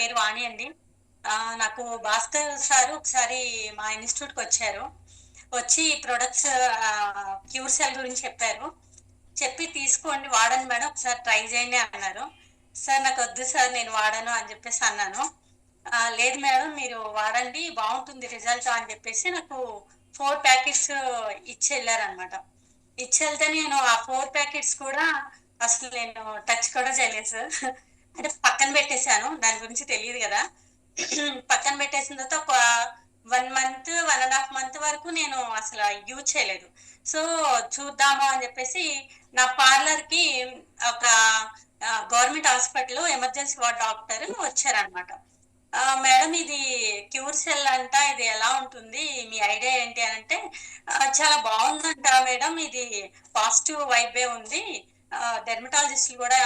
పేరు వాణి అండి. నాకు భాస్కర్ సారు ఒకసారి మా ఇన్‌స్టిట్యూట్‌కి వచ్చారు. వచ్చి ప్రొడక్ట్స్ క్యూర్ సెల్ గురించి చెప్పారు. చెప్పి తీసుకోండి వాడండి మేడం ఒకసారి ట్రై చేయండి అన్నారు. సార్ నాకు వద్దు సార్ నేను వాడను అని చెప్పేసి అన్నాను. లేదు మేడం మీరు వాడండి బాగుంటుంది రిజల్ట్ అని చెప్పేసి నాకు 4 ప్యాకెట్స్ ఇచ్చి వెళ్ళారనమాట. ఇచ్చి వెళ్తే నేను ఆ 4 ప్యాకెట్స్ కూడా అసలు నేను టచ్ కూడా చేయలేదు సార్. అంటే పక్కన పెట్టేశాను దాని గురించి తెలియదు కదా. పక్కన పెట్టేసిన తర్వాత ఒక 1 మంత్ 1.5 మంత్ వరకు నేను అసలు యూజ్ చేయలేదు. సో చూద్దాము అని చెప్పేసి నా పార్లర్ కి ఒక government hospital emergency ward doctor వచ్చారనమాట. మేడం ఇది క్యూర్ సెల్ అంట ఇది ఎలా ఉంటుంది మీ ఐడియా ఏంటి అని అంటే చాలా బాగుందంట మేడం ఇది పాజిటివ్ వైబే ఉంది. డెర్మటాలజిస్టులు కూడా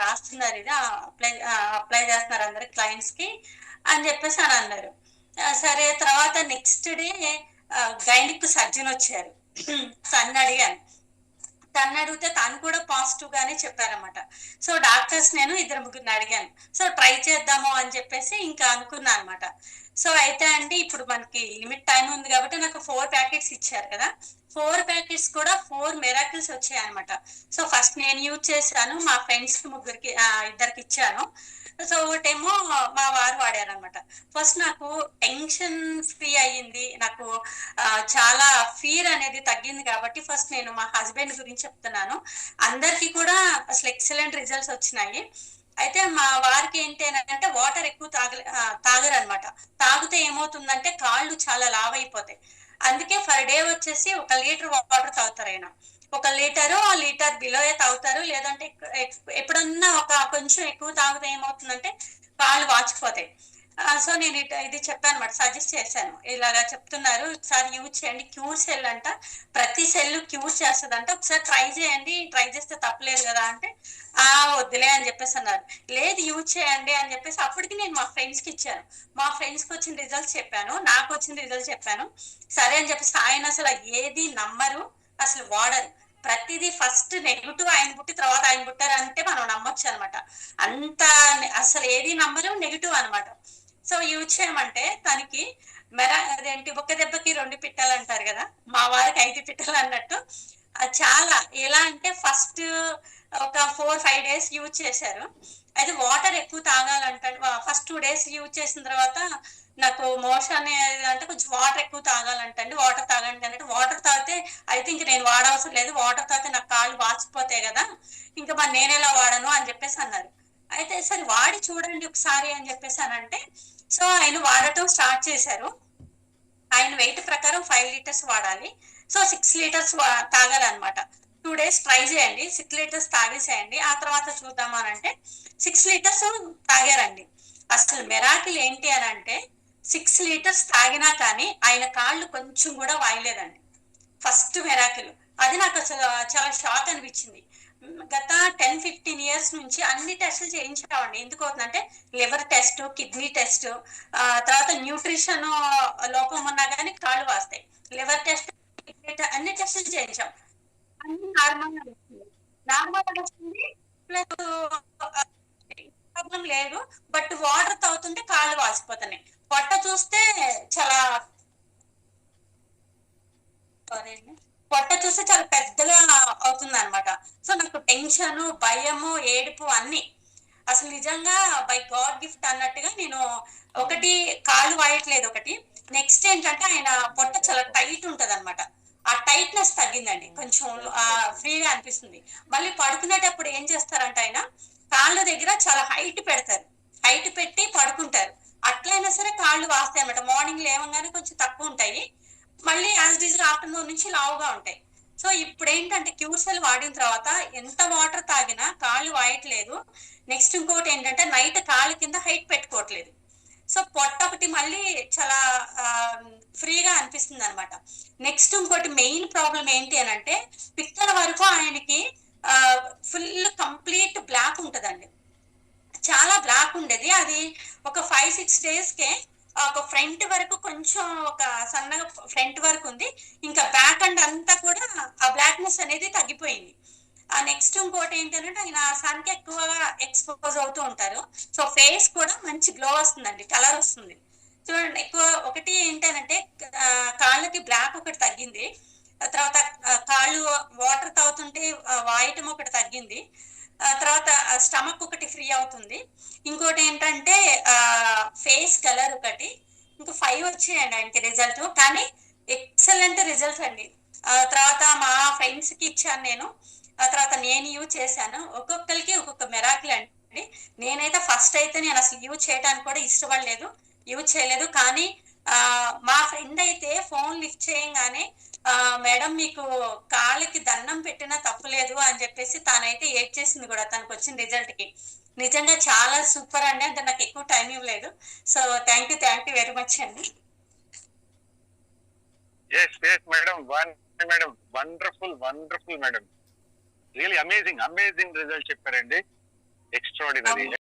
రాస్తున్నారు ఇది అప్లై అప్లై చేస్తున్నారు అందరి క్లయింట్స్ కి అని చెప్పేసి అని అన్నారు. సరే తర్వాత నెక్స్ట్ డే గైనిక్ సర్జన్ వచ్చారు. తను అడిగాను. తను అడిగితే తను కూడా పాజిటివ్ గానే చెప్పారన్నమాట. సో డాక్టర్స్ నేను ఇద్దరు ముగ్గురిని అడిగాను. సో ట్రై చేద్దాము అని చెప్పేసి ఇంకా అనుకున్నా అనమాట. సో అయితే అండి ఇప్పుడు మనకి లిమిట్ టైం ఉంది కాబట్టి నాకు 4 ప్యాకెట్స్ ఇచ్చారు కదా. 4 ప్యాకెట్స్ కూడా 4 మిరాకిల్స్ వచ్చాయి అనమాట. సో ఫస్ట్ నేను యూజ్ చేశాను మా ఫ్రెండ్స్ కి ముగ్గురికి ఇద్దరికి ఇచ్చాను. సో ఒకటేమో మా వారు వాడారనమాట. ఫస్ట్ నాకు టెన్షన్ ఫ్రీ అయ్యింది నాకు. చాలా ఫీర్ అనేది తగ్గింది కాబట్టి ఫస్ట్ నేను మా హస్బెండ్ గురించి చెప్తున్నాను. అందరికి కూడా అసలు ఎక్సలెంట్ రిజల్ట్స్ వచ్చినాయి. అయితే మా వారికి ఏంటి అని అంటే వాటర్ ఎక్కువ తాగరు అనమాట. తాగితే ఏమవుతుందంటే కాళ్ళు చాలా లావ్ అయిపోతాయి. అందుకే పర్ డే వచ్చేసి 1 లీటర్ వాటర్ తాగుతారు ఆయన. 1 లీటరు ఆ లీటర్ బిలోయే తాగుతారు. లేదంటే ఎప్పుడన్నా ఒక కొంచెం ఎక్కువ తాగితే ఏమవుతుందంటే కాళ్ళు వాచిపోతాయి. సో నేను ఇది చెప్పాను అనమాట, సజెస్ట్ చేశాను. ఇలాగా చెప్తున్నారు ఒకసారి యూజ్ చేయండి క్యూర్ సెల్ అంట, ప్రతి సెల్ క్యూర్ చేస్తుందంట, ఒకసారి ట్రై చేయండి, ట్రై చేస్తే తప్పలేదు కదా అంటే వద్దులే అని చెప్పేసి అన్నారు. లేదు యూజ్ చేయండి అని చెప్పేసి అప్పటికి నేను మా ఫ్రెండ్స్ కి ఇచ్చాను. మా ఫ్రెండ్స్ కి వచ్చిన రిజల్ట్స్ చెప్పాను, నాకు వచ్చిన రిజల్ట్స్ చెప్పాను. సరే అని చెప్పేసి ఆయన అసలు ఏది నమ్మరు, అసలు వాడరు. ప్రతిదీ ఫస్ట్ నెగిటివ్ ఆయన పుట్టి తర్వాత ఆయన పుట్టారు అంటే మనం నమ్మొచ్చు అనమాట. అంత అసలు ఏది నమ్మరు, నెగిటివ్ అనమాట. సో యూజ్ చేయమంటే తనకి అదేంటి ఒక దెబ్బకి 2 పిట్టలు అంటారు కదా, మా వారికి 5 పిట్టలు అన్నట్టు. చాలా ఎలా అంటే ఫస్ట్ ఒక 4-5 డేస్ యూజ్ చేశారు. అయితే వాటర్ ఎక్కువ తాగాలంట. ఫస్ట్ 2 డేస్ యూజ్ చేసిన తర్వాత నాకు మోషన్ అంటే కొంచెం వాటర్ ఎక్కువ తాగాలంటండి, వాటర్ తాగండి అన్నట్టు. వాటర్ తాగితే అయితే ఇంక నేను వాడవసరం లేదు, వాటర్ తాగితే నాకు కాళ్ళు వాచిపోతాయి కదా, ఇంకా మరి నేను ఎలా వాడను అని చెప్పేసి అన్నారు. అయితే సరే వాడి చూడండి ఒకసారి అని చెప్పేసి అని అంటే సో ఆయన వాడటం స్టార్ట్ చేశారు. ఆయన వెయిట్ ప్రకారం 5 లీటర్స్ వాడాలి. సో 6 లీటర్స్ తాగాలన్నమాట. 2 డేస్ ట్రై చేయండి, 6 లీటర్స్ తాగేసేయండి, ఆ తర్వాత చూద్దాం అని అంటే 6 లీటర్స్ తాగారండి. అసలు మెరాకిల్ ఏంటి అని అంటే 6 లీటర్స్ తాగినా కానీ ఆయన కాళ్ళు కొంచెం కూడా వాయలేదండి. ఫస్ట్ మెరాకిల్ అది. నాకు అసలు చాలా షాక్ అనిపించింది. గత 10-15 ఇయర్స్ నుంచి అన్ని టెస్టులు చేయించామండి. ఎందుకు అవుతుందంటే లివర్ టెస్ట్, కిడ్నీ టెస్ట్, తర్వాత న్యూట్రిషన్ లోపం ఉన్నా కానీ కాళ్ళు వాస్తాయి. లివర్ టెస్ట్, అన్ని టెస్టులు చేయించాం, అన్ని నార్మల్ వస్తుంది. నార్మల్ వస్తుంది ప్లస్ ప్రాబ్లం లేదు. బట్ వాటర్ తాగుతుంటే కాళ్ళు వాసిపోతున్నాయి. పొట్ట చూస్తే చాలా పొట్ట చూస్తే చాలా పెద్దగా అవుతుంది అనమాట. సో నాకు టెన్షన్, భయము, ఏడుపు అన్ని అసలు నిజంగా బై గాడ్ గిఫ్ట్ అన్నట్టుగా నేను ఒకటి కాలు వాయట్లేదు. ఒకటి నెక్స్ట్ ఏంటంటే ఆయన పొట్ట చాలా టైట్ ఉంటది అనమాట. ఆ టైట్నెస్ తగ్గిందండి, కొంచెం ఫ్రీగా అనిపిస్తుంది. మళ్ళీ పడుకునేటప్పుడు ఏం చేస్తారంటే ఆయన కాళ్ళ దగ్గర చాలా హైట్ పెడతారు, హైట్ పెట్టి పడుకుంటారు. అట్లయినా సరే కాళ్ళు వాస్తాయి అనమాట. మార్నింగ్ లేవగానే కొంచెం తక్కువ ఉంటాయి, మళ్ళీ యాజ్ యూజువల్ ఆఫ్టర్నూన్ నుంచి లావుగా ఉంటాయి. సో ఇప్పుడు ఏంటంటే క్యూర్ సెల్ వాడిన తర్వాత ఎంత వాటర్ తాగినా కాళ్ళు వాయట్లేదు. నెక్స్ట్ ఇంకోటి ఏంటంటే నైట్ కాళ్ళ కింద హైట్ పెట్టుకోవట్లేదు. సో పొట్ట ఒకటి మళ్ళీ చాలా ఫ్రీగా అనిపిస్తుంది అనమాట. నెక్స్ట్ ఇంకోటి మెయిన్ ప్రాబ్లం ఏంటి అని అంటే పిక్కల వరకు ఆయనకి ఫుల్ కంప్లీట్ బ్లాక్ ఉంటదండి. చాలా బ్లాక్ ఉండేది అది. ఒక 5-6 డేస్కే ఒక ఫ్రంట్ వరకు కొంచెం ఒక సన్నగా ఫ్రంట్ వరకు ఉంది, ఇంకా బ్యాక్ అండ్ అంతా కూడా ఆ బ్లాక్నెస్ అనేది తగ్గిపోయింది. నెక్స్ట్ ఇంకోటి ఏంటంటే ఆయన సన్ కి ఎక్కువగా ఎక్స్పోజ్ అవుతూ ఉంటారు. సో ఫేస్ కూడా మంచి గ్లో వస్తుందండి, కలర్ వస్తుంది. చూడండి ఎక్కువ ఒకటి ఏంటంటే కాళ్ళకి బ్లాక్ ఒకటి తగ్గింది. తర్వాత కాళ్ళు వాటర్ తాగుతుంటే వాయటం ఒకటి తగ్గింది. తర్వాత స్టమక్ ఒకటి ఫ్రీ అవుతుంది. ఇంకోటి ఏంటంటే ఫేస్ కలర్ ఒకటి. ఇంకా 5 వచ్చాయండి ఆయనకి రిజల్ట్, కానీ ఎక్సలెంట్ రిజల్ట్స్ అండి. తర్వాత మా ఫ్రెండ్స్ కి ఇచ్చాను నేను. ఆ తర్వాత నేను యూజ్ చేశాను. ఒక్కొక్కరికి ఒక్కొక్క మెరాకిల్ అండి. నేనైతే ఫస్ట్ అయితే నేను అసలు యూజ్ చేయడానికి కూడా ఇష్టపడలేదు, యూజ్ చేయలేదు. కానీ ఆ మా ఫ్రెండ్ అయితే ఫోన్ లిఫ్ట్ చేయంగానే మేడం మీకు కాళ్ళకి దండం పెట్టినా తప్పులేదు అని చెప్పేసి తానైతే ఏడ్ చేసింది కూడా తనకు వచ్చిన రిజల్ట్ కి. నిజంగా చాలా సూపర్ అండి. అంటే నాకు ఎక్కువ టైం ఇవ్వలేదు. So thank you very much అండి. Yes, yes, madam. Madam, wonderful, wonderful, madam. Really amazing result చెప్పారండి. Extraordinary.